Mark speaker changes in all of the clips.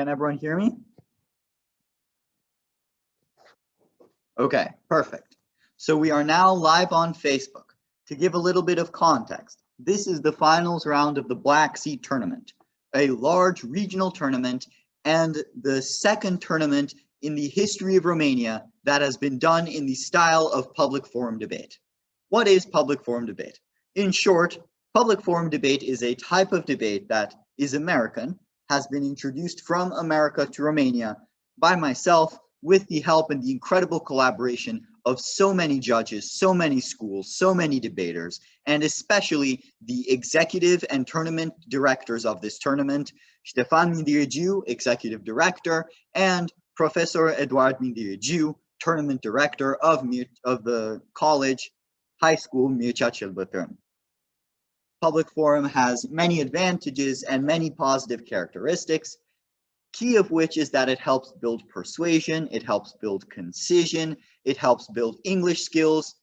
Speaker 1: Can everyone hear me? Okay, perfect. So we are now live on Facebook. To give a little bit of context, this is the finals round of the Black Sea tournament, a large regional tournament and the second tournament in the history of Romania that has been done in the style of public forum debate. What is public forum debate? In short, public forum debate is a type of debate that is American, has been introduced from America to Romania by myself with the help and the incredible collaboration of so many judges, so many schools, so many debaters, and especially the executive and tournament directors of this tournament, Ștefan Mindirigiu, executive director, and Professor Eduard Mindirigiu, tournament director of the college high school Mircea cel Bătrân. Public forum has many advantages and many positive characteristics, key of which is that it helps build persuasion, it helps build concision, it helps build English skills,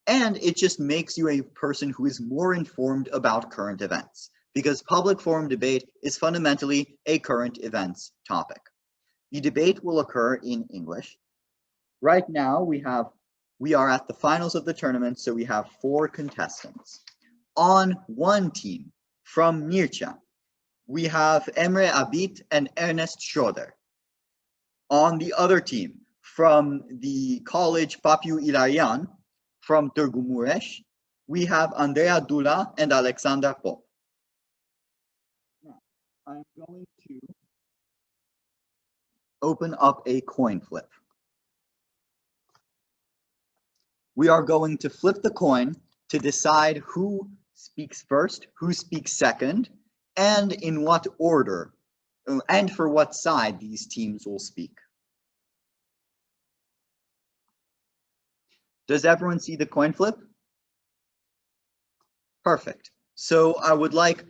Speaker 1: and it just makes you a person who is more informed about current events, because public forum debate is fundamentally a current events topic. The debate will occur in English. Right now we are at the finals of the tournament, so we have 4 contestants. On one team from Mircea, we have Emre, Abit, and Ernest Schroder. On the other team, from the college Papiu-Ilarian, from Târgu, Mureș, we have Andreea, Dula, and Alexandra. Now, I'm going to open up a coin flip. We are going to flip the coin to decide who speaks first, who speaks second, and in what order, and for what side these teams will speak. Does everyone see the coin flip? Perfect. So I would like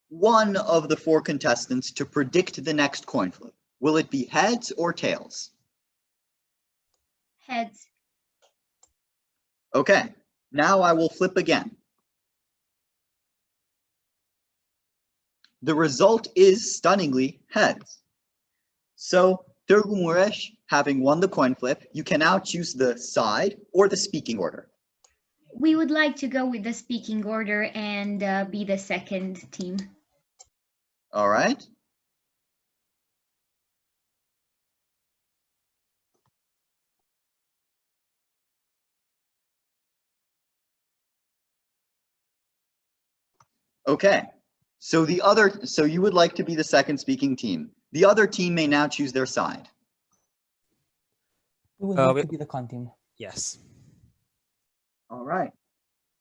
Speaker 1: one of the 4 contestants to predict the next coin flip. Will it be heads or tails?
Speaker 2: Heads.
Speaker 1: Okay, now I will flip again. The result is stunningly heads. So Târgu Mureș, having won the coin flip, you can now choose the side or the speaking order.
Speaker 2: We would like to go with the speaking order and be the second team.
Speaker 1: All right. Okay. So you would like to be the second speaking team. The other team may now choose their side.
Speaker 3: We would like to be the con team.
Speaker 4: Yes.
Speaker 1: All right.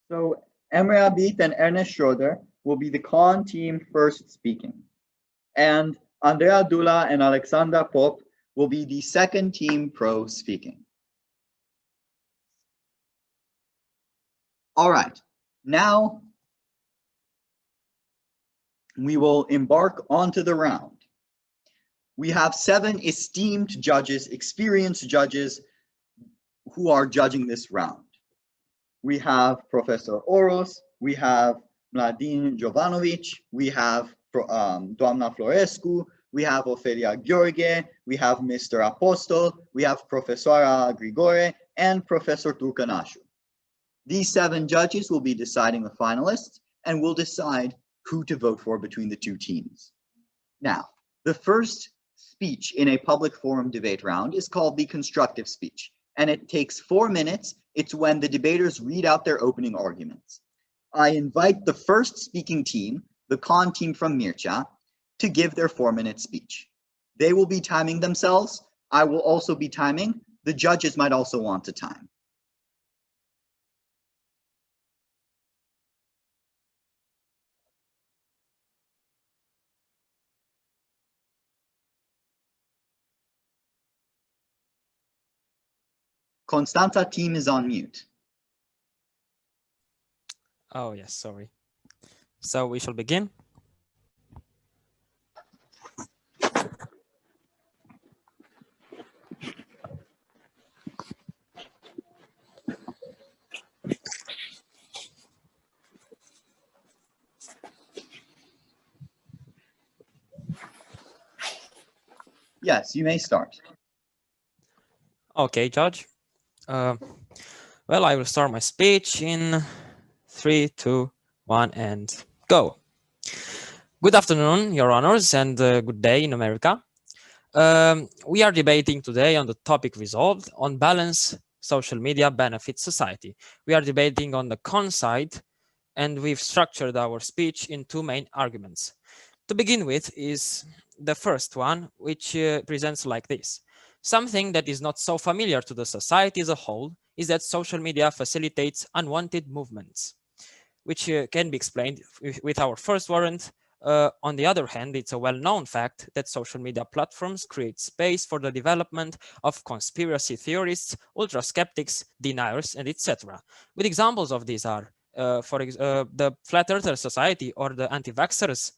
Speaker 1: So Emre, Abit, and Ernest Schroder will be the con team first speaking. And Andreea, Dula, and Alexandra will be the second team pro speaking. All right. Now we will embark onto the round. We have 7 esteemed judges, experienced judges, who are judging this round. We have Professor Oros, we have Mladin Jovanović, we have Doamna Florescu, we have Ofelia Gheorghe, we have Mr. Apostol, we have Profesoara Grigore, and Professor Turcănașu. These 7 judges will be deciding the finalists and will decide who to vote for between the 2 teams. Now, the first speech in a public forum debate round is called the constructive speech, and it takes 4 minutes. It's when the debaters read out their opening arguments. I invite the first speaking team, the con team from Mircea, to give their 4-minute speech. They will be timing themselves. I will also be timing. The judges might also want to time. Constanța team is on mute.
Speaker 4: Oh, yes, sorry. So we shall begin.
Speaker 1: Yes, you may start.
Speaker 4: Okay, Judge. Well, I will start my speech in 3, 2, 1, and go. Good afternoon, Your Honors, and good day in America. We are debating today on the topic resolved on balance social media benefits society. We are debating on the con side, and we've structured our speech in two main arguments. To begin with is the first one, which presents like this. Something that is not so familiar to the society as a whole is that social media facilitates unwanted movements, which can be explained with our first warrant. On the other hand, it's a well-known fact that social media platforms create space for the development of conspiracy theorists, ultra-skeptics, deniers, and etc. With examples of these are, the Flat Earther Society or the anti-vaxxers.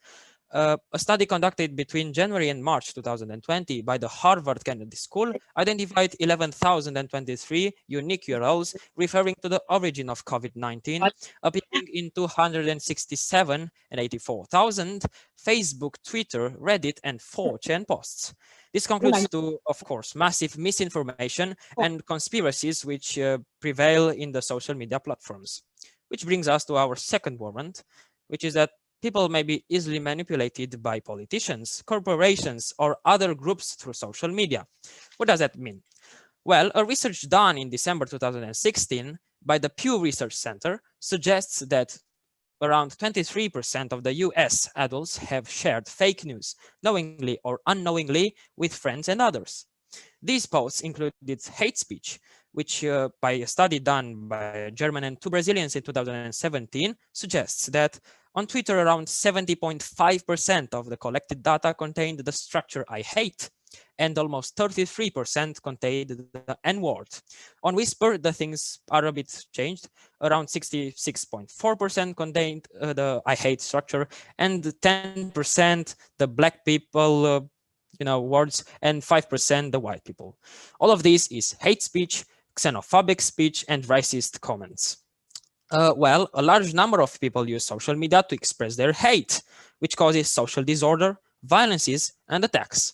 Speaker 4: A study conducted between January and March 2020 by the Harvard Kennedy School identified 11,023 unique URLs referring to the origin of COVID-19, appearing in 267 and 84,000 Facebook, Twitter, Reddit, and 4chan posts. This concludes to, of course, massive misinformation and conspiracies which prevail in the social media platforms. Which brings us to our second warrant, which is that people may be easily manipulated by politicians, corporations, or other groups through social media. What does that mean? Well, a research done in December 2016 by the Pew Research Center suggests that around 23% of the US adults have shared fake news, knowingly or unknowingly, with friends and others. These posts included hate speech, which by a study done by a German and 2 Brazilians in 2017 suggests that on Twitter, around 70.5% of the collected data contained the structure I hate, and almost 33% contained the N-word. On Whisper, the things are a bit changed. Around 66.4% contained the I hate structure, and 10% the black people words, and 5% the white people. All of this is hate speech, xenophobic speech, and racist comments. Well, a large number of people use social media to express their hate, which causes social disorder, violences, and attacks.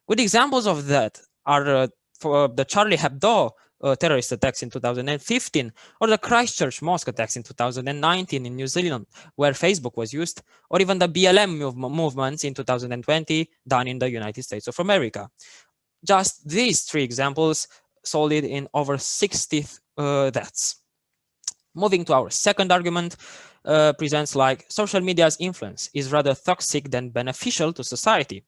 Speaker 4: Good examples of that are for the Charlie Hebdo terrorist attacks in 2015, or the Christchurch mosque attacks in 2019 in New Zealand, where Facebook was used, or even the BLM movements in 2020 done in the United States of America. Just these three examples resulted in over 60 deaths. Moving to our second argument, presents like social media's influence is rather toxic than beneficial to society.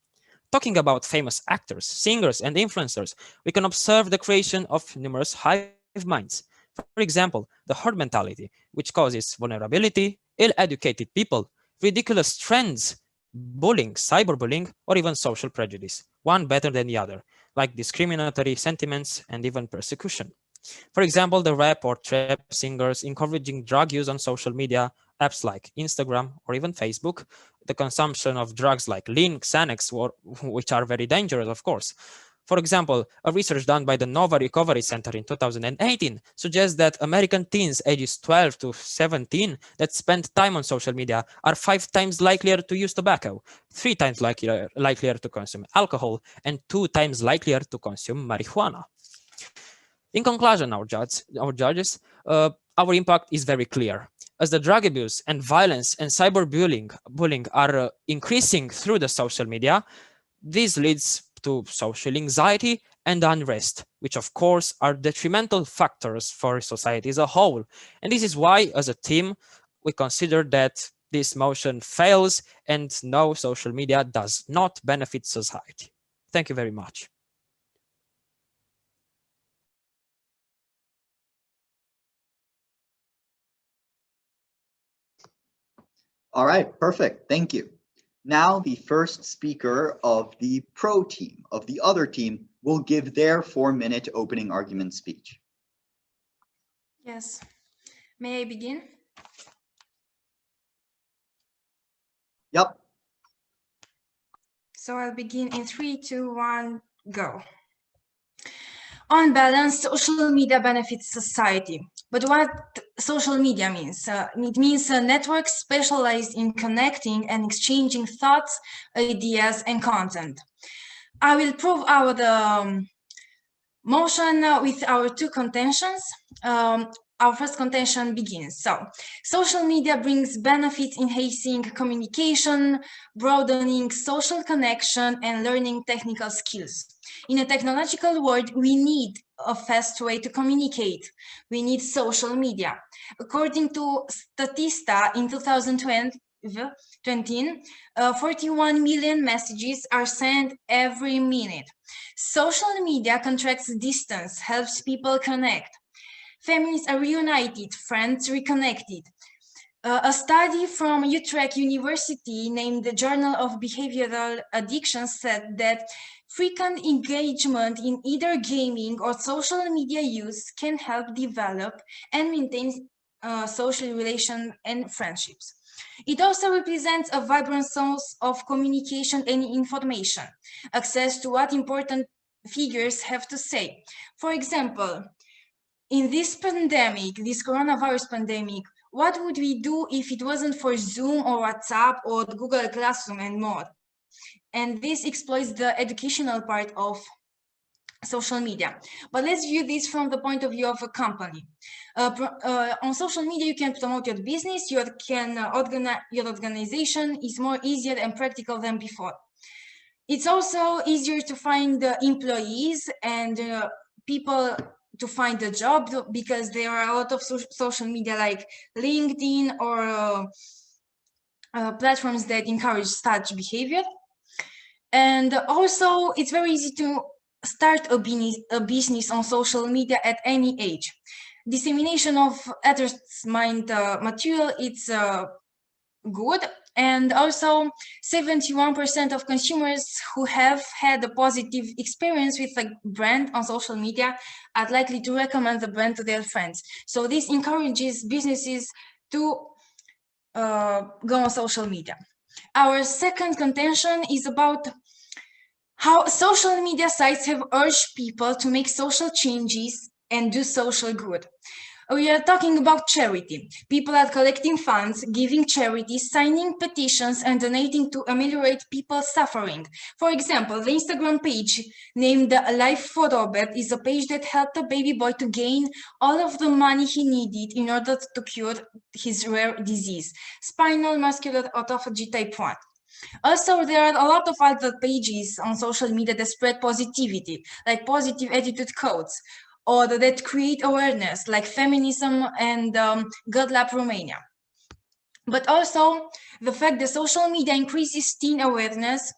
Speaker 4: Talking about famous actors, singers, and influencers, we can observe the creation of numerous hive minds. For example, the herd mentality, which causes vulnerability, ill-educated people, ridiculous trends, bullying, cyberbullying, or even social prejudice, one better than the other, like discriminatory sentiments and even persecution. For example, the rap or trap singers encouraging drug use on social media, apps like Instagram or even Facebook, the consumption of drugs like lean, Xanax, which are very dangerous, of course. For example, a research done by the Nova Recovery Center in 2018 suggests that American teens ages 12 to 17 that spend time on social media are 5 times likelier to use tobacco, 3 times likelier to consume alcohol, and 2 times likelier to consume marijuana. In conclusion, our judges, our impact is very clear. As the drug abuse and violence and cyberbullying are increasing through the social media, this leads to social anxiety and unrest, which of course are detrimental factors for society as a whole. And this is why, as a team, we consider that this motion fails and no, social media does not benefit society. Thank you very much.
Speaker 1: All right, perfect. Thank you. Now the first speaker of the pro team, of the other team, will give their 4-minute opening argument speech.
Speaker 3: Yes. May I begin?
Speaker 1: Yep.
Speaker 3: So I'll begin in 3, 2, 1, go. On balance, social media benefits society. But what social media means? It means a network specialized in connecting and exchanging thoughts, ideas, and content. I will prove our motion with our two contentions. Our first contention begins. So, social media brings benefits enhancing communication, broadening social connection, and learning technical skills. In a technological world, we need a fast way to communicate. We need social media. According to Statista in 2020, 41 million messages are sent every minute. Social media contracts distance, helps people connect. Families are reunited, friends reconnected. A study from Utrecht University named the Journal of Behavioral Addiction said that frequent engagement in either gaming or social media use can help develop and maintain social relations and friendships. It also represents a vibrant source of communication and information, access to what important figures have to say. For example, in this pandemic, this coronavirus pandemic, what would we do if it wasn't for Zoom or WhatsApp or Google Classroom and more? And this exploits the educational part of social media. But let's view this from the point of view of a company. On social media, you can promote your business, your organization is more easier and practical than before. It's also easier to find employees and people to find a job because there are a lot of social media like LinkedIn or platforms that encourage such behavior. And also it's very easy to start a business on social media at any age. Dissemination of advertisement material, it's good. And also 71% of consumers who have had a positive experience with a brand on social media are likely to recommend the brand to their friends. So this encourages businesses to go on social media. Our second contention is about how social media sites have urged people to make social changes and do social good. We are talking about charity. People are collecting funds, giving charity, signing petitions, and donating to ameliorate people's suffering. For example, the Instagram page named Life for Robert is a page that helped a baby boy to gain all of the money he needed in order to cure his rare disease, spinal muscular autophagy type 1. Also, there are a lot of other pages on social media that spread positivity, like positive attitude codes, or that create awareness, like feminism and God Love Romania. But also, the fact that social media increases teen awareness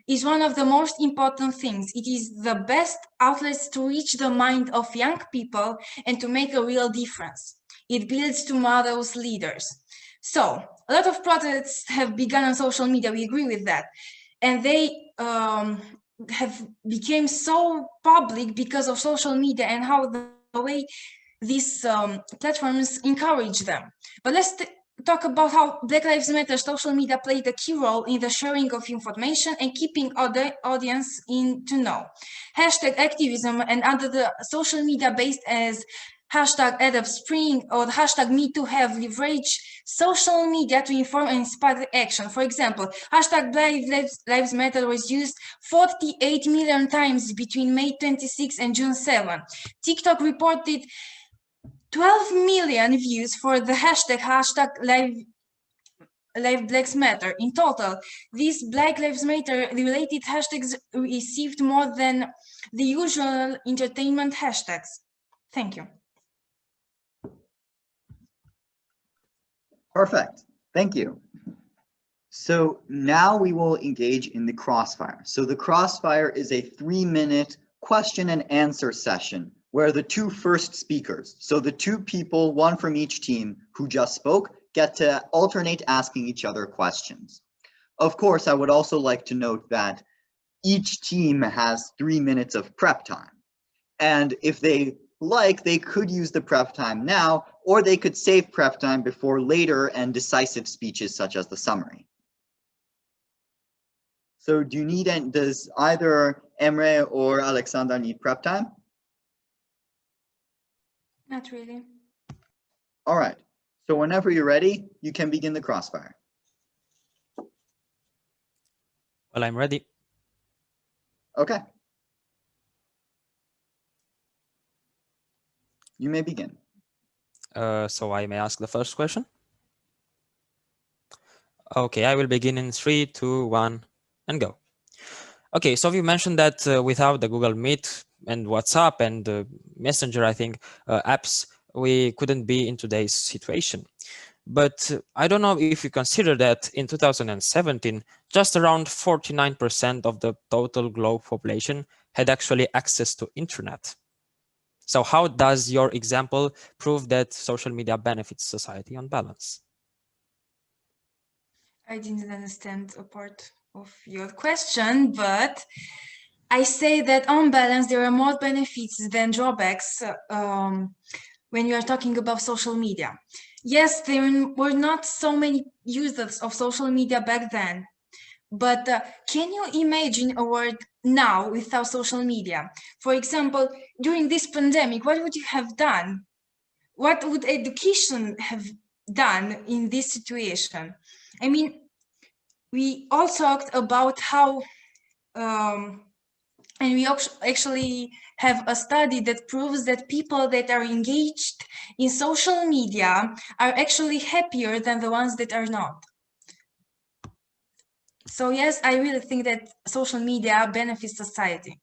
Speaker 3: is one of the most important things. It is the best outlets to reach the mind of young people and to make a real difference. It builds tomorrow's leaders. So, a lot of protests have begun on social media, we agree with that. And they have become so public because of social media and how the way these platforms encourage them. But let's talk about how Black Lives Matter social media played a key role in the sharing of information and keeping the audience in to know. Hashtag activism and other social media based as hashtag Arab Spring or hashtag MeToo have leveraged social media to inform and inspire action. For example, hashtag Black Lives Matter was used 48 million times between May 26 and June 7. TikTok reported 12 million views for the hashtag Live Blacks Matter. In total, these Black Lives Matter related hashtags received more than the usual entertainment hashtags. Thank you.
Speaker 1: Perfect. Thank you. So now we will engage in the crossfire. So the crossfire is a 3-minute question and answer session where the two first speakers, so the two people, one from each team who just spoke, get to alternate asking each other questions. Of course, I would also like to note that each team has 3 minutes of prep time. And if they like, they could use the prep time now, or they could save prep time before later and decisive speeches such as the summary. So do you need, does either Emre or Alexandra need prep time?
Speaker 3: Not really.
Speaker 1: All right, so whenever you're ready, you can begin the crossfire.
Speaker 4: Well, I'm ready.
Speaker 1: Okay. You may begin.
Speaker 4: So I may ask the first question. Okay, I will begin in 3, 2, 1, and go. Okay, so you mentioned that without the Google Meet and WhatsApp and Messenger, I think, apps, we couldn't be in today's situation. But I don't know if you consider that in 2017, just around 49% of the total globe population had actually access to internet. So how does your example prove that social media benefits society on balance?
Speaker 3: I didn't understand a part of your question, but I say that on balance, there are more benefits than drawbacks when you are talking about social media. Yes, there were not so many users of social media back then, but can you imagine a world now without social media? For example, during this pandemic, what would you have done? What would education have done in this situation? I mean, we all talked about how, and we actually have a study that proves that people that are engaged in social media are actually happier than the ones that are not. So yes, I really think that social media benefits society.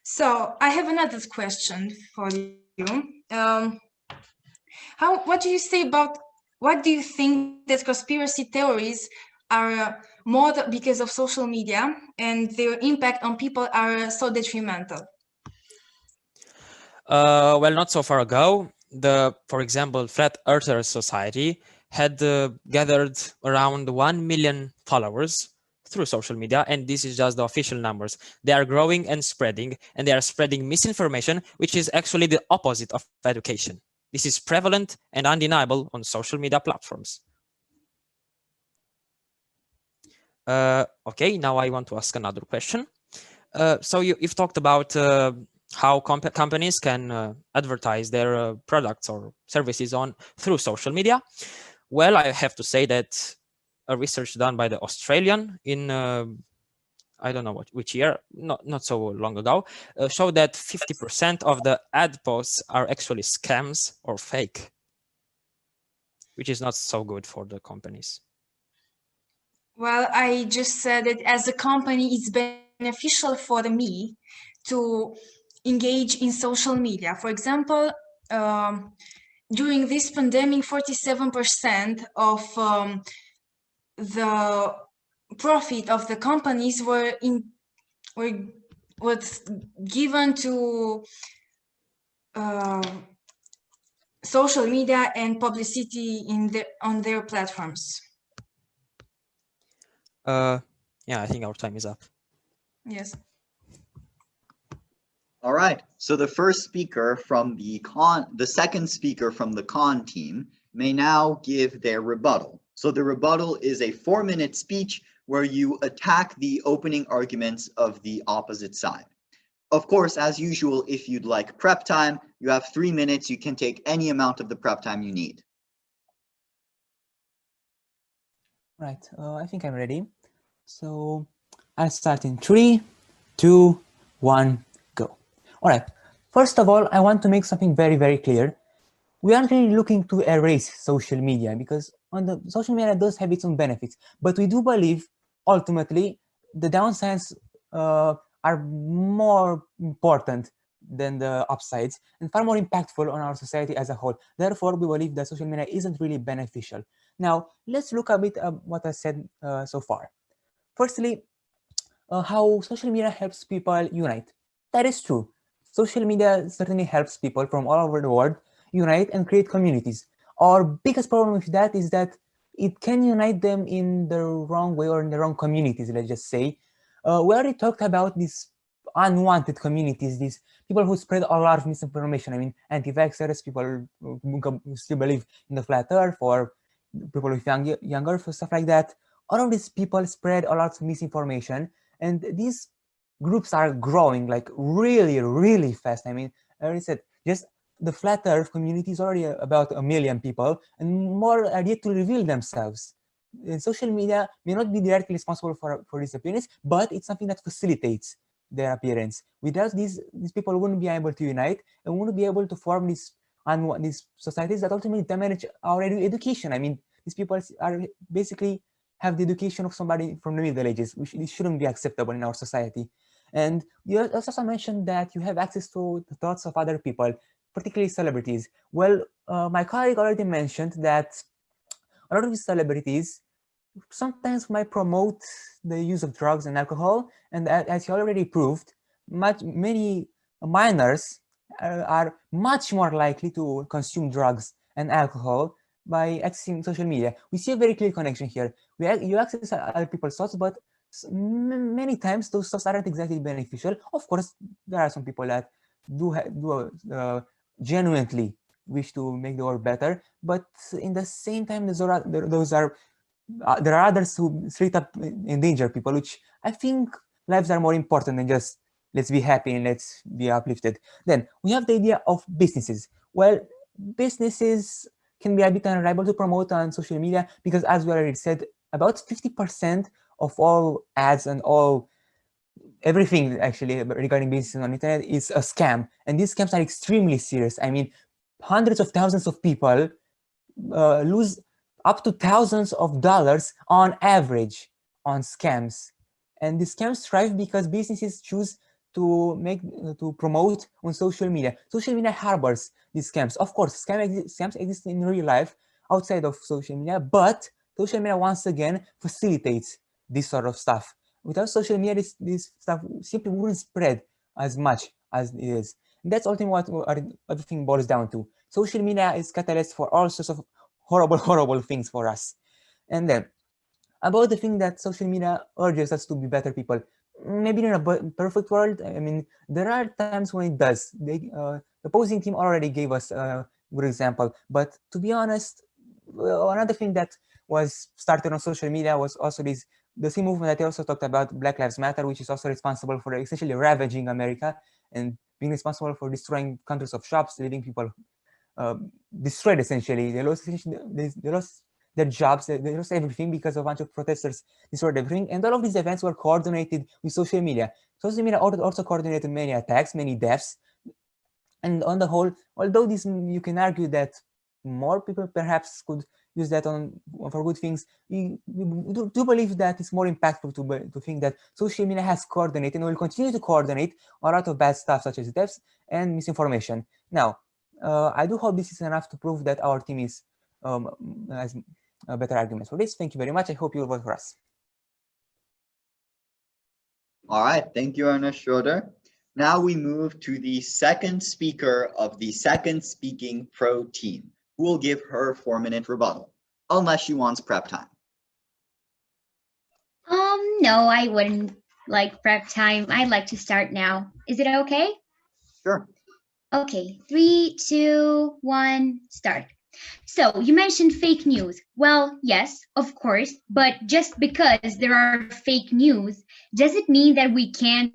Speaker 3: So I have another question for you. What do you say about, what do you think that conspiracy theories are more because of social media and their impact on people are so detrimental?
Speaker 4: Well, not so far ago, for example, Flat Earther Society had gathered around 1 million followers through social media, and this is just the official numbers. They are growing and they are spreading misinformation, which is actually the opposite of education. This is prevalent and undeniable on social media platforms. Okay, now I want to ask another question. So you've talked about how companies can advertise their products or services through social media. Well, I have to say that a research done by the Australian in I don't know which year, not so long ago, showed that 50% of the ad posts are actually scams or fake, which is not so good for the companies.
Speaker 3: Well, I just said that as a company, it's beneficial for me to engage in social media. For example, during this pandemic, 47% of the profit of the companies was given to social media and publicity on their platforms.
Speaker 4: Yeah, I think our time is up.
Speaker 3: Yes.
Speaker 1: All right. So the first speaker from the second speaker from the con team may now give their rebuttal. So the rebuttal is a 4-minute speech where you attack the opening arguments of the opposite side. Of course, as usual, if you'd like prep time, you have 3 minutes. You can take any amount of the prep time you need.
Speaker 5: Right, I think I'm ready. So I'll start in 3, 2, 1, go. All right, first of all, I want to make something very, very clear. We aren't really looking to erase social media because social media does have its own benefits, but we do believe ultimately the downsides are more important than the upsides and far more impactful on our society as a whole. Therefore, we believe that social media isn't really beneficial. Now, let's look a bit at what I said so far. Firstly, how social media helps people unite. That is true. Social media certainly helps people from all over the world unite and create communities. Our biggest problem with that is that it can unite them in the wrong way or in the wrong communities, let's just say. We already talked about these unwanted communities, these people who spread a lot of misinformation. I mean, anti-vaxxers, people who still believe in the flat earth, or people with young earth, stuff like that. All of these people spread a lot of misinformation, and these groups are growing like really, really fast. I mean, I already said, just the flat earth community is already about 1 million people, and more are yet to reveal themselves. social media may not be directly responsible for this appearance, but it's something that facilitates their appearance. Without these people wouldn't be able to unite and wouldn't be able to form these societies that ultimately damage our education. I mean, these people are basically have the education of somebody from the Middle Ages, which it shouldn't be acceptable in our society. And you also mentioned that you have access to the thoughts of other people, particularly celebrities. Well, my colleague already mentioned that a lot of these celebrities sometimes might promote the use of drugs and alcohol, and as he already proved, many minors are much more likely to consume drugs and alcohol by accessing social media. We see a very clear connection here. You access other people's thoughts, but many times those thoughts aren't exactly beneficial. Of course, there are some people that do genuinely wish to make the world better, but in the same time, there are others who straight up endanger people, which I think lives are more important than just let's be happy and let's be uplifted. Then we have the idea of businesses. Well, businesses can be a bit unreliable to promote on social media because, as we already said, about 50% of all ads and everything actually regarding business on the internet is a scam, and these scams are extremely serious. I mean, hundreds of thousands of people lose up to thousands of dollars on average on scams, and the scams thrive because businesses choose to promote on social media. Social media harbors these scams. Of course, scams exist in real life outside of social media, but social media once again facilitates this sort of stuff. Without social media, this stuff simply wouldn't spread as much as it is. And that's ultimately what the thing boils down to. Social media is catalyst for all sorts of horrible things for us. And then about the thing that social media urges us to be better people. Maybe in a perfect world, I mean, there are times when it does. The opposing team already gave us a good example. But to be honest, another thing that was started on social media was also the same movement that I also talked about, Black Lives Matter, which is also responsible for essentially ravaging America and being responsible for destroying hundreds of shops, leaving people destroyed essentially. They lost their jobs, they lost everything because a bunch of protesters destroyed everything. And all of these events were coordinated with social media. Social media also coordinated many attacks, many deaths. And on the whole, although you can argue that more people perhaps could use that for good things, we do believe that it's more impactful to think that social media has coordinated and will continue to coordinate a lot of bad stuff such as deaths and misinformation. Now, I do hope this is enough to prove that our team has better arguments for this. Thank you very much. I hope you will vote for us.
Speaker 1: All right, thank you, Ernest Schroder. Now we move to the second speaker of the second speaking pro team, who will give her 4-minute rebuttal, unless she wants prep time.
Speaker 2: No, I wouldn't like prep time. I'd like to start now. Is it okay?
Speaker 1: Sure.
Speaker 2: Okay, 3, 2, 1, start. So you mentioned fake news. Well, yes, of course, but just because there are fake news, does it mean that we can't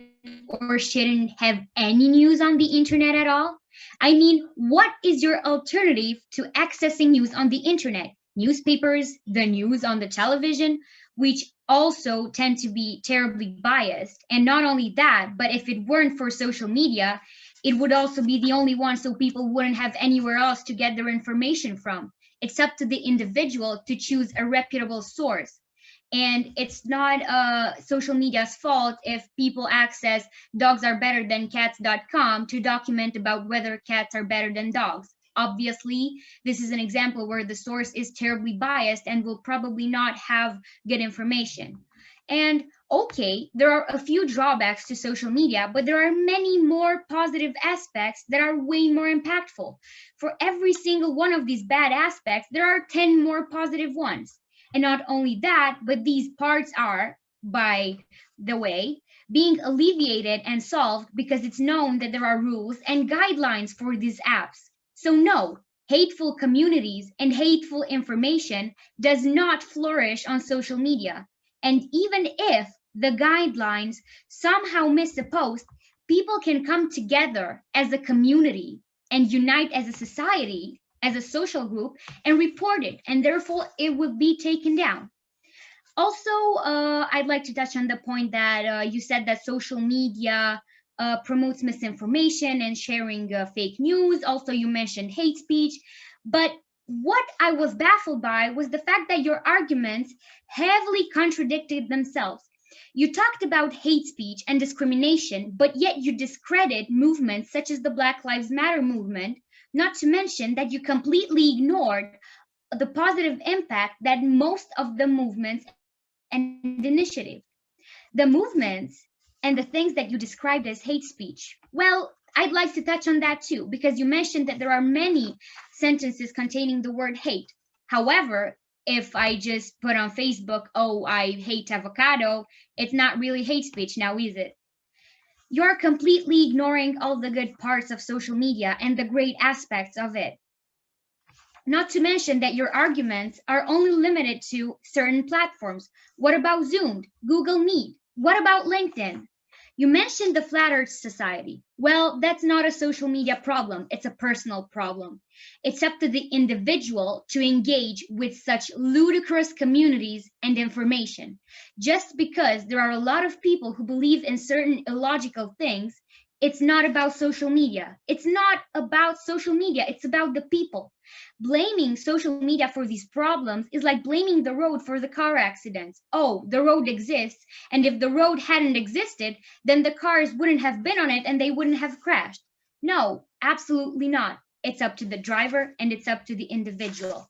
Speaker 2: or shouldn't have any news on the internet at all? I mean, what is your alternative to accessing news on the internet? Newspapers, the news on the television, which also tend to be terribly biased. And not only that, but if it weren't for social media, it would also be the only one, so people wouldn't have anywhere else to get their information from. It's up to the individual to choose a reputable source. And it's not social media's fault if people access dogsarebetterthancats.com to document about whether cats are better than dogs. Obviously, this is an example where the source is terribly biased and will probably not have good information. And okay, there are a few drawbacks to social media, but there are many more positive aspects that are way more impactful. For every single one of these bad aspects, there are 10 more positive ones. And not only that, but these parts are, by the way, being alleviated and solved because it's known that there are rules and guidelines for these apps. So no, hateful communities and hateful information does not flourish on social media. And even if the guidelines somehow miss a post, people can come together as a community and unite as a society, as a social group, and report it, and therefore it will be taken down. Also, I'd like to touch on the point that you said that social media promotes misinformation and sharing fake news. Also, you mentioned hate speech. But what I was baffled by was the fact that your arguments heavily contradicted themselves. You talked about hate speech and discrimination, but yet you discredit movements such as the Black Lives Matter movement, not to mention that you completely ignored the positive impact that most of the movements and initiatives. The movements and the things that you described as hate speech. Well, I'd like to touch on that too, because you mentioned that there are many sentences containing the word hate. However, if I just put on Facebook, oh, I hate avocado, it's not really hate speech now, is it? You're completely ignoring all the good parts of social media and the great aspects of it. Not to mention that your arguments are only limited to certain platforms. What about Zoom, Google Meet? What about LinkedIn? You mentioned the Flat Earth Society. Well, that's not a social media problem. It's a personal problem. It's up to the individual to engage with such ludicrous communities and information. Just because there are a lot of people who believe in certain illogical things, it's not about social media. It's not about social media. It's about the people. Blaming social media for these problems is like blaming the road for the car accidents. Oh, the road exists, and if the road hadn't existed, then the cars wouldn't have been on it and they wouldn't have crashed. No, absolutely not. It's up to the driver and it's up to the individual.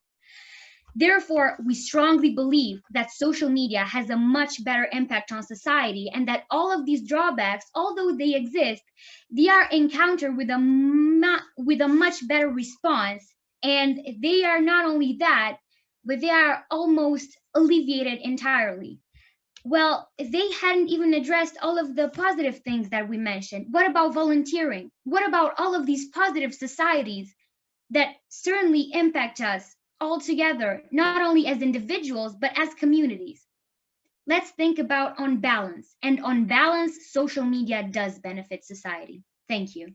Speaker 2: Therefore, we strongly believe that social media has a much better impact on society and that all of these drawbacks, although they exist, they are encountered with a much better response. And they are not only that, but they are almost alleviated entirely. Well, they hadn't even addressed all of the positive things that we mentioned. What about volunteering? What about all of these positive societies that certainly impact us all together, not only as individuals, but as communities? Let's think about on balance. And on balance, social media does benefit society. Thank you.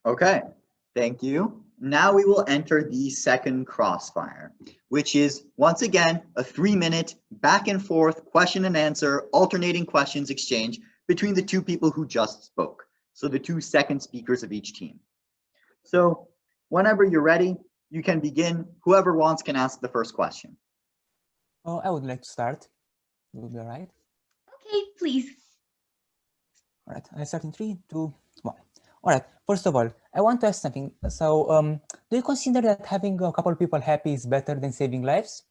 Speaker 1: Okay, thank you. Now we will enter the second crossfire, which is once again a 3-minute back and forth question and answer, alternating questions exchange between the two people who just spoke. So the 2 second speakers of each team. So whenever you're ready, you can begin. Whoever wants can ask the first question.
Speaker 5: Oh, I would like to start. It would be all right.
Speaker 2: Okay, please.
Speaker 5: All right, I start in 3, 2, 1. All right, first of all, I want to ask something. So, do you consider that having a couple of people happy is better than saving lives?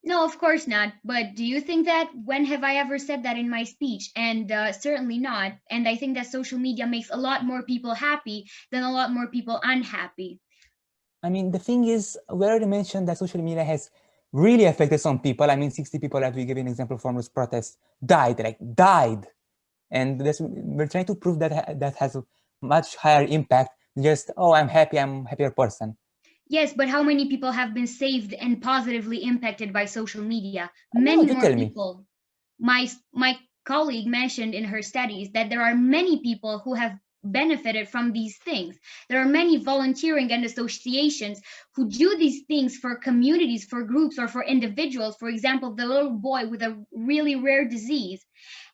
Speaker 2: No, of course not. But do you think that? When have I ever said that in my speech? And certainly not. And I think that social media makes a lot more people happy than a lot more people unhappy.
Speaker 5: I mean, the thing is, we already mentioned that social media has really affected some people. I mean, 60 people that we gave an example from this protest died. And we're trying to prove that that has a much higher impact than just, oh, I'm happy, I'm a happier person.
Speaker 2: Yes, but how many people have been saved and positively impacted by social media?
Speaker 5: No,
Speaker 2: Many
Speaker 5: you
Speaker 2: more
Speaker 5: tell me.
Speaker 2: people. My colleague mentioned in her studies that there are many people who have benefited from these things. There are many volunteering and associations who do these things for communities, for groups, or for individuals. For example, the little boy with a really rare disease.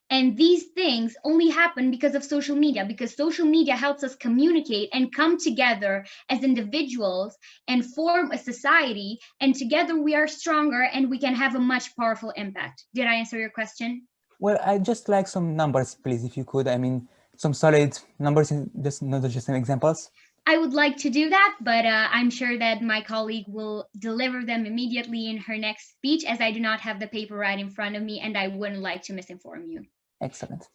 Speaker 2: And these things only happen because of social media, because social media helps us communicate and come together as individuals and form a society. And together we are stronger and we can have a much powerful impact. Did I answer your question?
Speaker 5: Well, I'd just like some numbers, please, if you could. I mean, some solid numbers, not just some examples.
Speaker 2: I would like to do that, but I'm sure that my colleague will deliver them immediately in her next speech, as I do not have the paper right in front of me and I wouldn't like to misinform you.
Speaker 5: Excellent.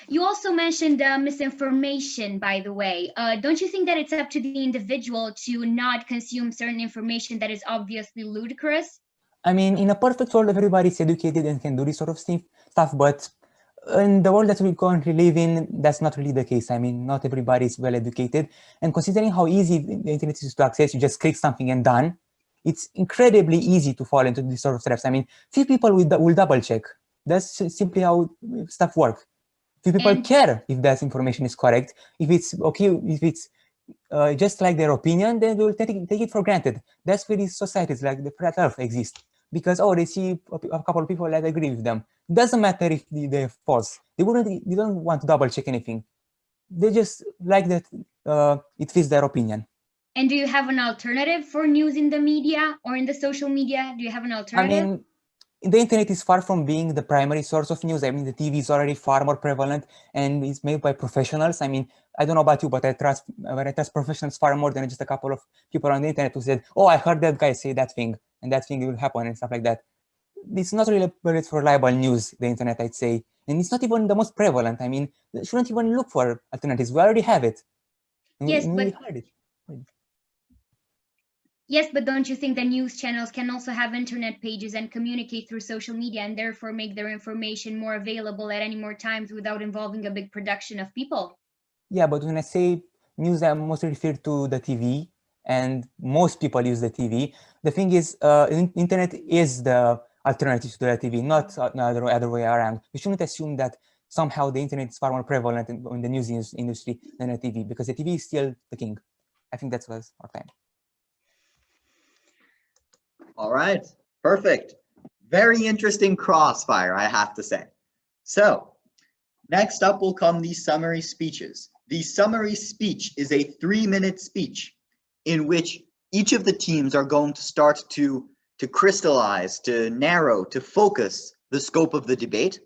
Speaker 2: You also mentioned misinformation, by the way. Don't you think that it's up to the individual to not consume certain information that is obviously ludicrous?
Speaker 5: I mean, in a perfect world, everybody's educated and can do this sort of stuff, but in the world that we currently live in, that's not really the case. I mean, not everybody is well educated. And considering how easy the internet is to access, you just click something and done. It's incredibly easy to fall into these sort of traps. I mean, few people will double check. That's simply how stuff works. Few people care if that information is correct, if it's okay, if it's just like their opinion, then they will take it for granted. That's where these societies like the flat earth exist. Because, oh, they see a couple of people that agree with them. Doesn't matter if they're false. They don't want to double check anything. They just like that it fits their opinion.
Speaker 2: And do you have an alternative for news in the media or in the social media? Do you have an alternative?
Speaker 5: I mean, the internet is far from being the primary source of news. I mean, the TV is already far more prevalent and it's made by professionals. I mean, I don't know about you, but I trust professionals far more than just a couple of people on the internet who said, oh, I heard that guy say that thing and that thing will happen and stuff like that. It's not really reliable news, the internet, I'd say. And it's not even the most prevalent. I mean, they shouldn't even look for alternatives. We already have it.
Speaker 2: Yes,
Speaker 5: we heard it.
Speaker 2: Yes, but don't you think that news channels can also have internet pages and communicate through social media and therefore make their information more available at any more times without involving a big production of people?
Speaker 5: Yeah, but when I say news, I'm mostly referred to the TV, and most people use the TV. The thing is, internet is the alternative to the TV, not the other way around. We shouldn't assume that somehow the internet is far more prevalent in the news industry than the TV, because the TV is still the king. I think that was our time.
Speaker 1: All right, perfect. Very interesting crossfire, I have to say. So next up will come the summary speeches. The summary speech is a 3-minute speech in which each of the teams are going to start to crystallize, to narrow, to focus the scope of the debate.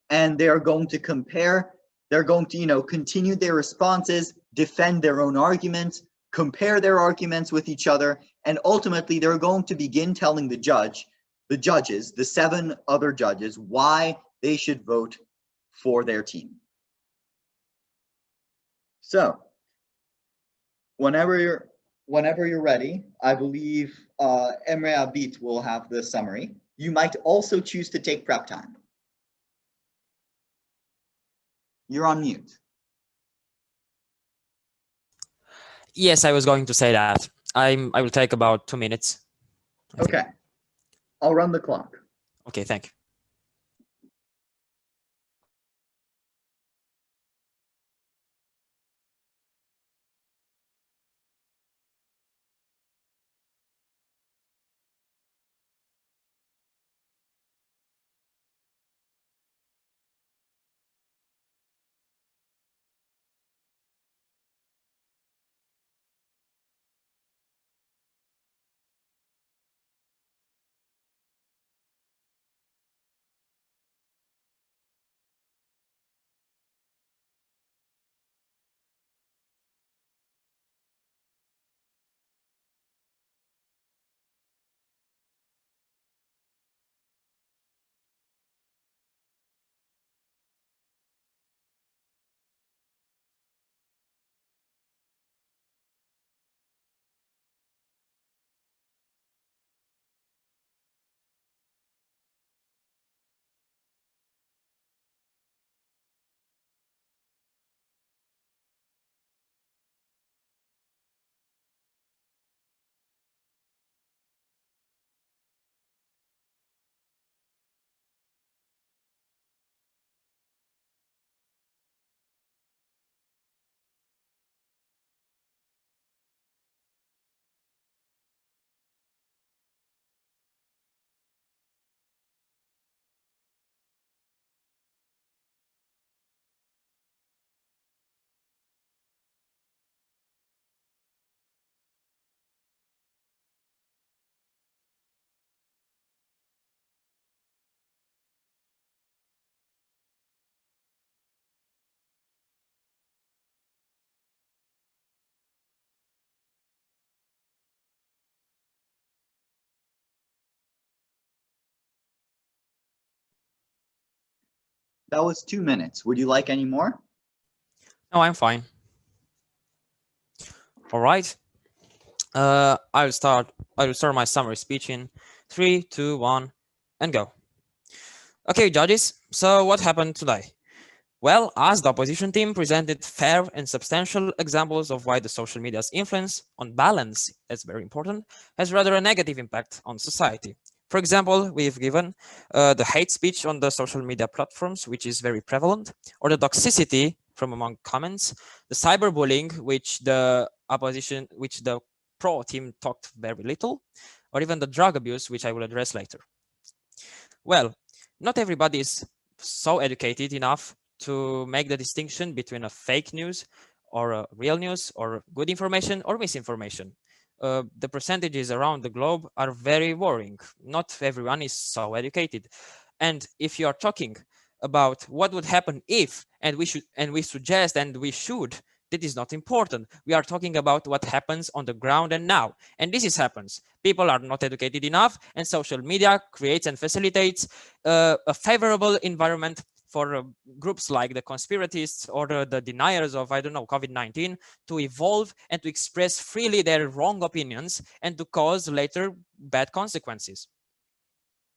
Speaker 1: And they're going to compare, they're going to, continue their responses, defend their own arguments, compare their arguments with each other, and ultimately they're going to begin telling the judges, the 7 other judges, why they should vote for their team. So, whenever you're ready, I believe Emre Abit will have the summary. You might also choose to take prep time. You're on mute.
Speaker 4: Yes, I was going to say that. I will take about 2 minutes.
Speaker 1: Okay. I'll run the clock.
Speaker 4: Okay, thank you.
Speaker 1: That was 2 minutes. Would you like any more?
Speaker 4: No, I'm fine. All right. I will start my summary speech in 3, 2, 1, and go. Okay, judges. So what happened today? Well, as the opposition team presented fair and substantial examples of why the social media's influence on balance, that's very important, has rather a negative impact on society. For example, we've given the hate speech on the social media platforms, which is very prevalent, or the toxicity from among comments, the cyberbullying, which the pro team talked very little, or even the drug abuse, which I will address later. Well, not everybody is so educated enough to make the distinction between a fake news or a real news or good information or misinformation. The percentages around the globe are very worrying. Not everyone is so educated. And if you are talking about what would happen if, and we suggest and we should, that is not important. We are talking about what happens on the ground and now. And this happens. People are not educated enough, and social media creates and facilitates a favorable environment for groups like the conspiracists or the deniers of, I don't know, COVID-19 to evolve and to express freely their wrong opinions and to cause later bad consequences.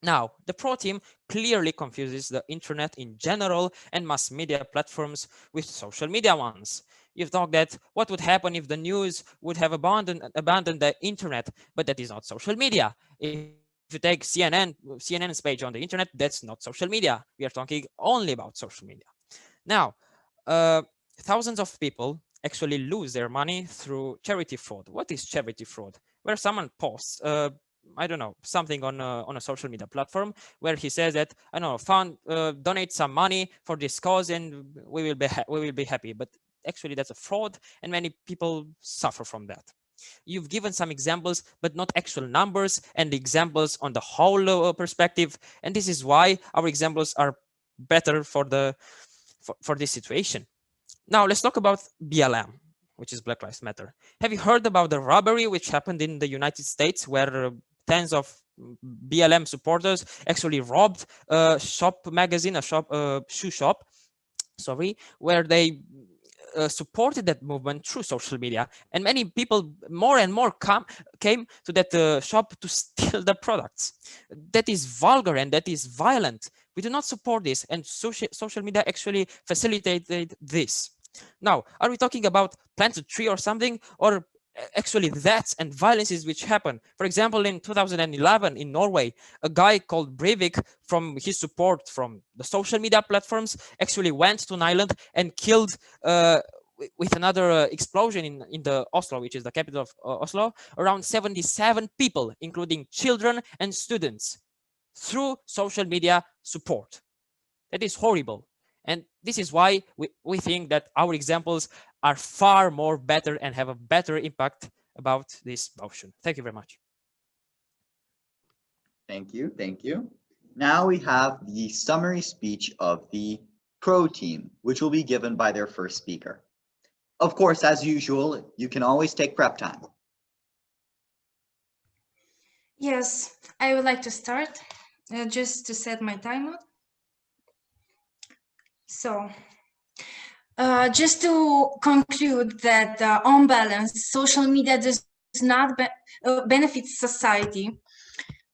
Speaker 4: Now, the pro team clearly confuses the internet in general and mass media platforms with social media ones. You've talked that what would happen if the news would have abandoned the internet, but that is not social media. If you take CNN's page on the internet, that's not social media. We are talking only about social media. Now, thousands of people actually lose their money through charity fraud. What is charity fraud? Where someone posts, I don't know, something on a social media platform where he says that, I don't know, donate some money for this cause and we will be happy. But actually that's a fraud, and many people suffer from that. You've given some examples, but not actual numbers and examples on the whole perspective. And this is why our examples are better for this situation. Now let's talk about BLM, which is Black Lives Matter. Have you heard about the robbery which happened in the United States, where tens of BLM supporters actually robbed a shoe shop, where they supported that movement through social media, and many people more and more came to that shop to steal the products. That is vulgar and that is violent. We do not support this, and social media actually facilitated this. Now, are we talking about plant a tree or something, or actually that's and violences which happen? For example, in 2011 in Norway, a guy called Breivik, from his support from the social media platforms, actually went to an island and killed with another explosion in the Oslo, which is the capital of Oslo, around 77 people, including children and students, through social media support. That is horrible. And this is why we think that our examples are far more better and have a better impact about this motion. Thank you very much.
Speaker 1: Thank you, thank you. Now we have the summary speech of the pro team, which will be given by their first speaker. Of course, as usual, you can always take prep time.
Speaker 3: Yes, I would like to start just to set my timer. So, just to conclude that on balance, social media does not benefit society.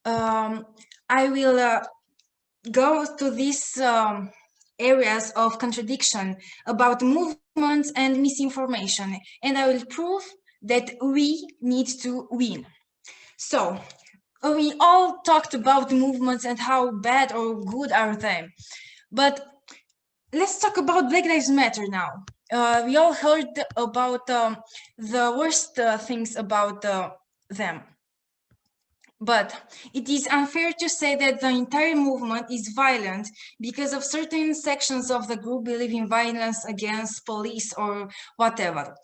Speaker 3: I will go to these areas of contradiction about movements and misinformation, and I will prove that we need to win. So, we all talked about movements and how bad or good are they, but let's talk about Black Lives Matter now. We all heard about the worst things about them. But it is unfair to say that the entire movement is violent because of certain sections of the group believe in violence against police or whatever.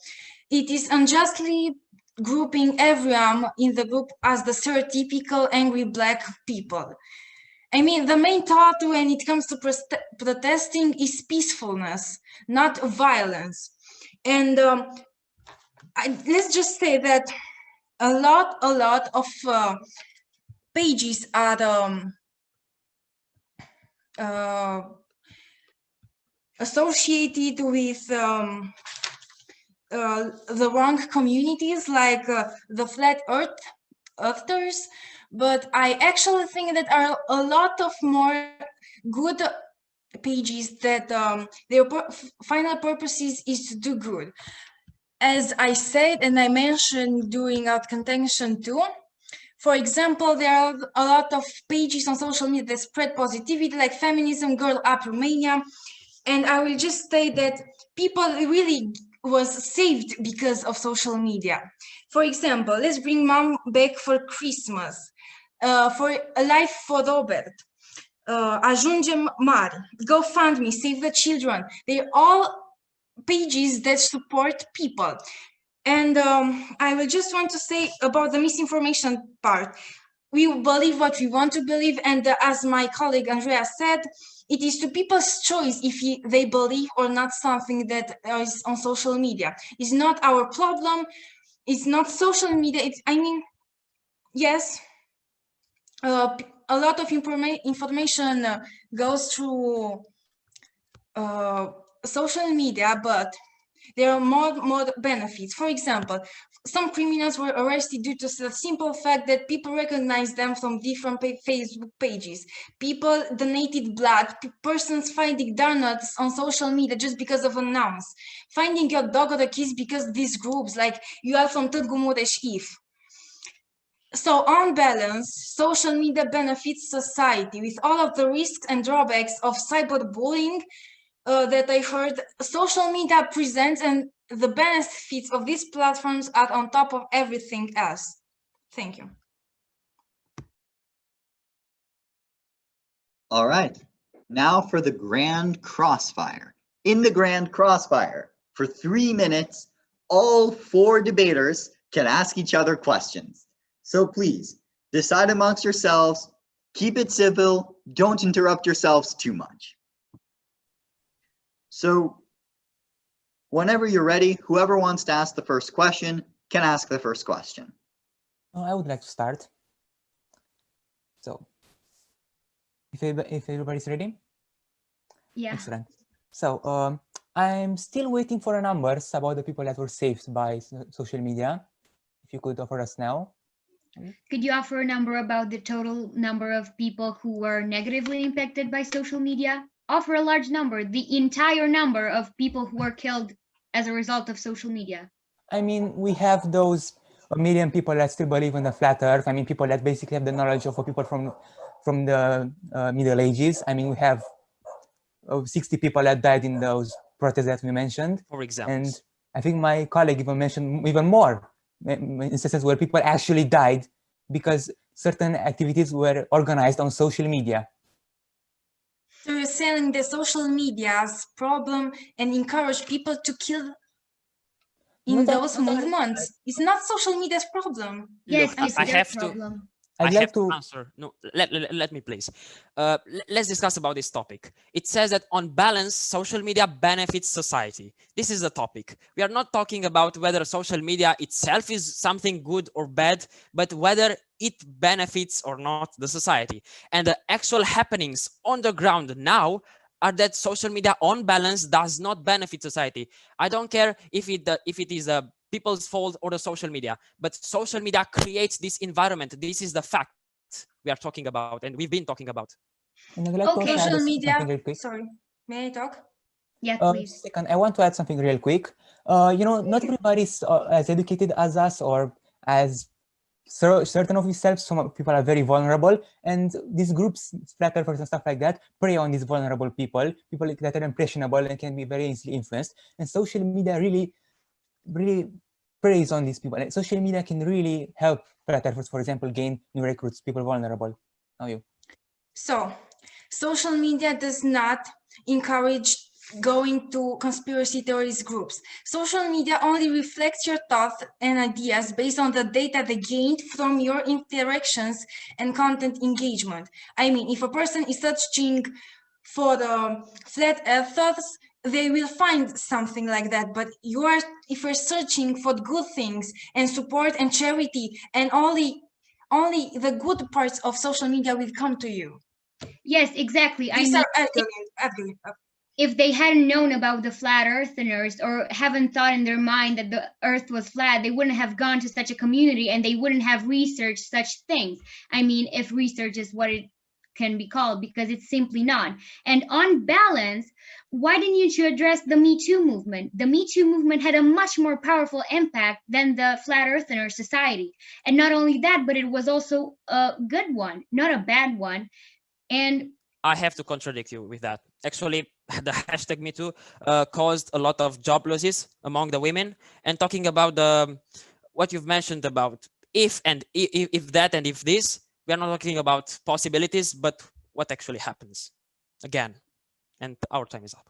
Speaker 3: It is unjustly grouping everyone in the group as the stereotypical angry Black people. I mean, the main thought when it comes to protesting is peacefulness, not violence. And let's just say that a lot of pages are associated with the wrong communities, like the flat earthers. But I actually think that are a lot of more good pages that their final purpose is to do good. As I said and I mentioned during our contention too, for example, there are a lot of pages on social media that spread positivity, like Feminism, Girl Up Romania. And I will just say that people really was saved because of social media. For example, let's bring mom back for Christmas, for a life for Robert, Ajungem Mari, GoFundMe, Save the Children. They're all pages that support people. And I will just want to say about the misinformation part. We believe what we want to believe, and as my colleague Andreea said, it is to people's choice if they believe or not something that is on social media. It's not our problem. It's not social media. Yes, a lot of information goes through social media, but there are more benefits. For example, some criminals were arrested due to the simple fact that people recognize them from different Facebook pages. People donated blood, persons finding donuts on social media just because of a nouns. Finding your dog or a kiss because these groups, like you are from Târgu, Mureș, if. So on balance, social media benefits society with all of the risks and drawbacks of cyberbullying that I heard. Social media presents, and the benefits of these platforms are on top of everything else. Thank you.
Speaker 1: All right, now for the grand crossfire. In the grand crossfire, for 3 minutes, all 4 debaters can ask each other questions. So please, decide amongst yourselves, keep it civil, don't interrupt yourselves too much. So whenever you're ready, whoever wants to ask the first question can ask the first question.
Speaker 5: I would like to start. So, if everybody's ready?
Speaker 2: Yeah.
Speaker 5: Excellent. So, I'm still waiting for numbers about the people that were saved by social media. If you could offer us now.
Speaker 2: Could you offer a number about the total number of people who were negatively impacted by social media? Offer a large number, the entire number of people who were killed as a result of social media.
Speaker 5: I mean, we have those 1 million people that still believe in the flat earth. I mean, people that basically have the knowledge of people from the Middle Ages. I mean, we have 60 people that died in those protests that we mentioned.
Speaker 4: For example.
Speaker 5: And I think my colleague even mentioned even more instances where people actually died because certain activities were organized on social media.
Speaker 3: So you're saying the social media's problem and encourage people to kill in those movements? It's not social media's problem.
Speaker 2: Yes,
Speaker 4: Look,
Speaker 2: it's
Speaker 4: I
Speaker 2: their
Speaker 4: have
Speaker 2: problem.
Speaker 4: I
Speaker 5: I'd like
Speaker 4: have to
Speaker 5: to
Speaker 4: answer. No, let me please. Let's discuss about this topic. It says that on balance, social media benefits society. This is the topic. We are not talking about whether social media itself is something good or bad, but whether it benefits or not the society. And the actual happenings on the ground now are that social media on balance does not benefit society. I don't care if it is a people's fault or the social media, but social media creates this environment. This is the fact we are talking about and we've been talking about.
Speaker 5: And I'd like to
Speaker 2: Okay.
Speaker 5: also add
Speaker 3: Social media,
Speaker 5: something real quick.
Speaker 3: sorry, may I talk?
Speaker 2: Yeah, please.
Speaker 5: Second, I want to add something real quick. You know, not everybody is as educated as us or as certain of themselves. Some people are very vulnerable, and these groups, flat earthers and stuff like that, prey on these vulnerable people that are impressionable and can be very easily influenced. And social media really preys on these people. And social media can really help flat earthers, for example, gain new recruits, people vulnerable. Now you.
Speaker 3: So, social media does not encourage going to conspiracy theorist groups. Social media only reflects your thoughts and ideas based on the data they gained from your interactions and content engagement. I mean, if a person is searching for the flat earthers, they will find something like that. But if you're searching for good things and support and charity, and only the good parts of social media will come to you.
Speaker 2: Yes, exactly.
Speaker 3: These are arguments.
Speaker 2: If they hadn't known about the flat earthers or haven't thought in their mind that the earth was flat, they wouldn't have gone to such a community and they wouldn't have researched such things. I mean, if research is what it can be called, because it's simply not. And on balance, why didn't you address the Me Too movement? The Me Too movement had a much more powerful impact than the flat earther society. And not only that, but it was also a good one, not a bad one. And
Speaker 4: I have to contradict you with that. Actually, the hashtag #MeToo caused a lot of job losses among the women. And talking about what you've mentioned about if that and if this, we are not talking about possibilities, but what actually happens again. And our time is up.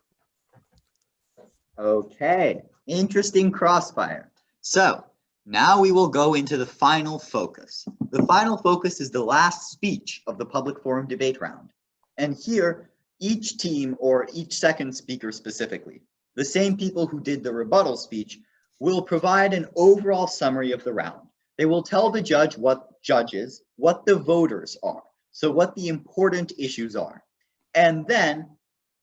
Speaker 1: Okay, interesting crossfire. So now we will go into the final focus. The final focus is the last speech of the public forum debate round. And here, each team, or each second speaker specifically, the same people who did the rebuttal speech, will provide an overall summary of the round. They will tell the judge what the voters are, so what the important issues are. And then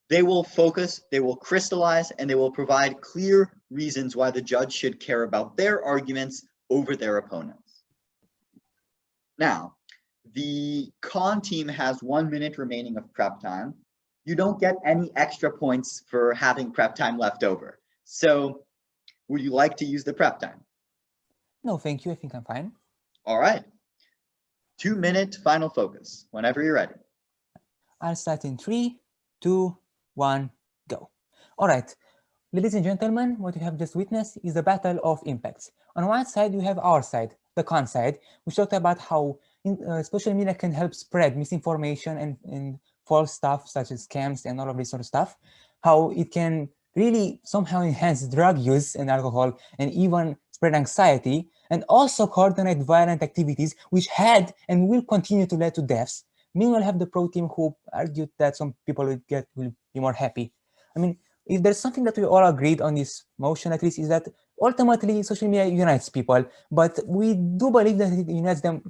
Speaker 1: they will focus, they will crystallize, and they will provide clear reasons why the judge should care about their arguments over their opponents. Now, the con team has 1 minute remaining of prep time. You don't get any extra points for having prep time left over. So would you like to use the prep time?
Speaker 5: No, thank you. I think I'm fine.
Speaker 1: All right. 2 minute final focus, whenever you're ready.
Speaker 5: I'll start in 3, 2, 1, go. All right. Ladies and gentlemen, what you have just witnessed is the battle of impacts. On one side, you have our side, the con side, which talked about how social media can help spread misinformation and false stuff such as scams and all of this sort of stuff, how it can really somehow enhance drug use and alcohol and even spread anxiety, and also coordinate violent activities which had and will continue to lead to deaths. Meanwhile, have the pro team who argued that some people will be more happy. I mean, if there's something that we all agreed on this motion, at least, is that ultimately social media unites people, but we do believe that it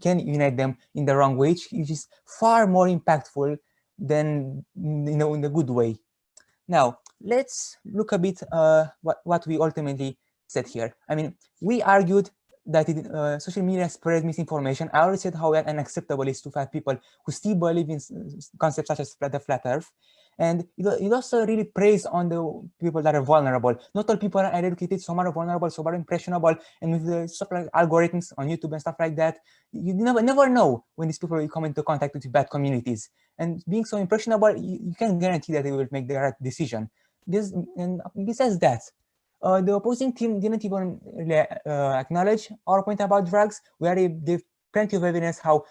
Speaker 5: can unite them in the wrong way, which is far more impactful than in the good way. Now, let's look a bit what we ultimately said here. I mean, we argued that social media spreads misinformation. I already said how unacceptable it is to have people who still believe in concepts such as the flat earth. And it also really preys on the people that are vulnerable. Not all people are educated, some are vulnerable, some are impressionable. And with the stuff like algorithms on YouTube and stuff like that, you never know when these people will come into contact with bad communities. And being so impressionable, you can guarantee that they will make the right decision. And besides that, the opposing team didn't even really acknowledge our point about drugs. We already gave plenty of evidence how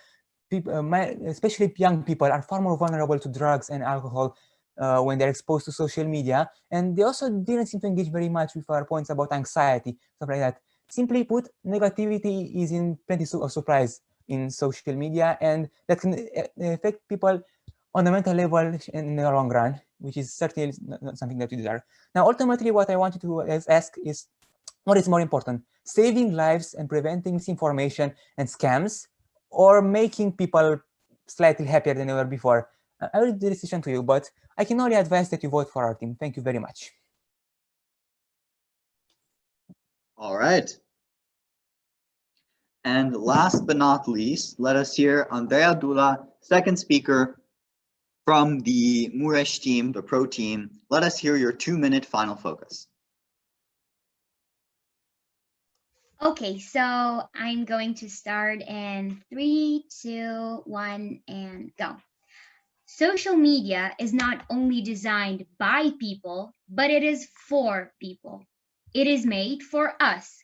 Speaker 5: people, especially young people, are far more vulnerable to drugs and alcohol when they're exposed to social media. And they also didn't seem to engage very much with our points about anxiety, stuff like that. Simply put, negativity is in plenty of surprise in social media, and that can affect people on the mental level in the long run, which is certainly not something that we desire. Now, ultimately, what I wanted to ask is, what is more important, saving lives and preventing misinformation and scams, or making people slightly happier than they were before? I will leave the decision to you, but I can only advise that you vote for our team. Thank you very much.
Speaker 1: All right. And last but not least, let us hear Andreea Dula, second speaker from the Mureș team, the pro team. Let us hear your 2 minute final focus.
Speaker 2: Okay, so I'm going to start in 3, 2, 1, and go. Social media is not only designed by people, but it is for people. It is made for us.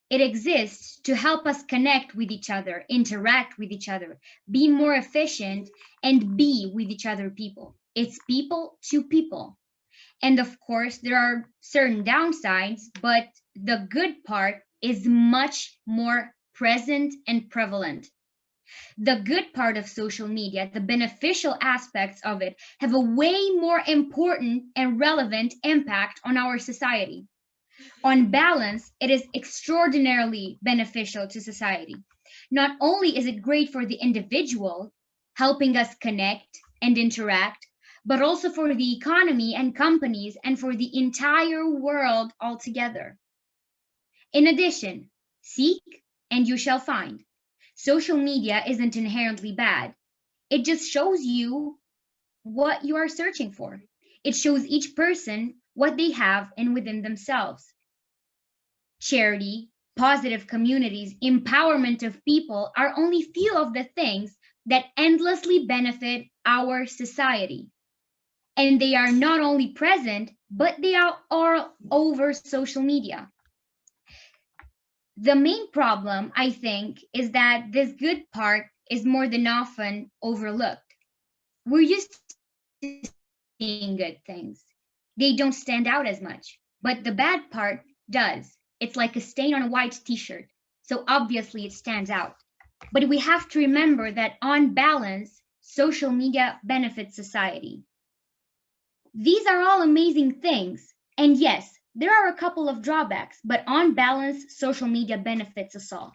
Speaker 2: It exists to help us connect with each other, interact with each other, be more efficient, and be with each other people. It's people to people. And of course, there are certain downsides, but the good part is much more present and prevalent. The good part of social media, the beneficial aspects of it, have a way more important and relevant impact on our society. On balance, it is extraordinarily beneficial to society. Not only is it great for the individual, helping us connect and interact, but also for the economy and companies and for the entire world altogether. In addition, seek and you shall find. Social media isn't inherently bad. It just shows you what you are searching for. It shows each person what they have and within themselves. Charity, positive communities, empowerment of people are only few of the things that endlessly benefit our society. And they are not only present, but they are all over social media. The main problem, I think, is that this good part is more than often overlooked. We're used to seeing good things. They don't stand out as much, but the bad part does. It's like a stain on a white t-shirt, so obviously it stands out. But we have to remember that on balance, social media benefits society. These are all amazing things, and yes, there are a couple of drawbacks, but on balance, social media benefits us all.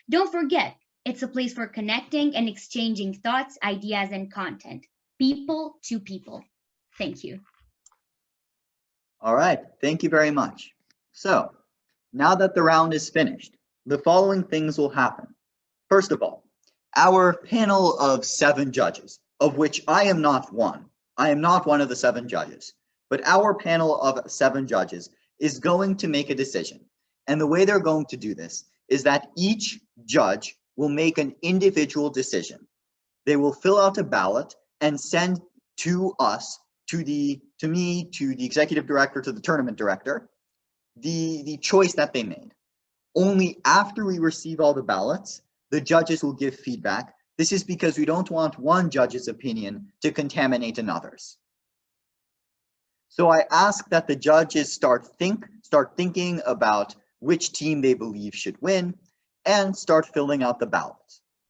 Speaker 2: Don't forget, it's a place for connecting and exchanging thoughts, ideas, and content. People to people. Thank you.
Speaker 1: All right, thank you very much. So, now that the round is finished, the following things will happen. First of all, our panel of 7 judges, of which I am not one. I am not one of the 7 judges, but our panel of 7 judges is going to make a decision. And the way they're going to do this is that each judge will make an individual decision. They will fill out a ballot and send to us, to me, to the executive director, to the tournament director, the choice that they made. Only after we receive all the ballots, the judges will give feedback. This is because we don't want one judge's opinion to contaminate another's. So I ask that the judges start thinking about which team they believe should win and start filling out the ballots.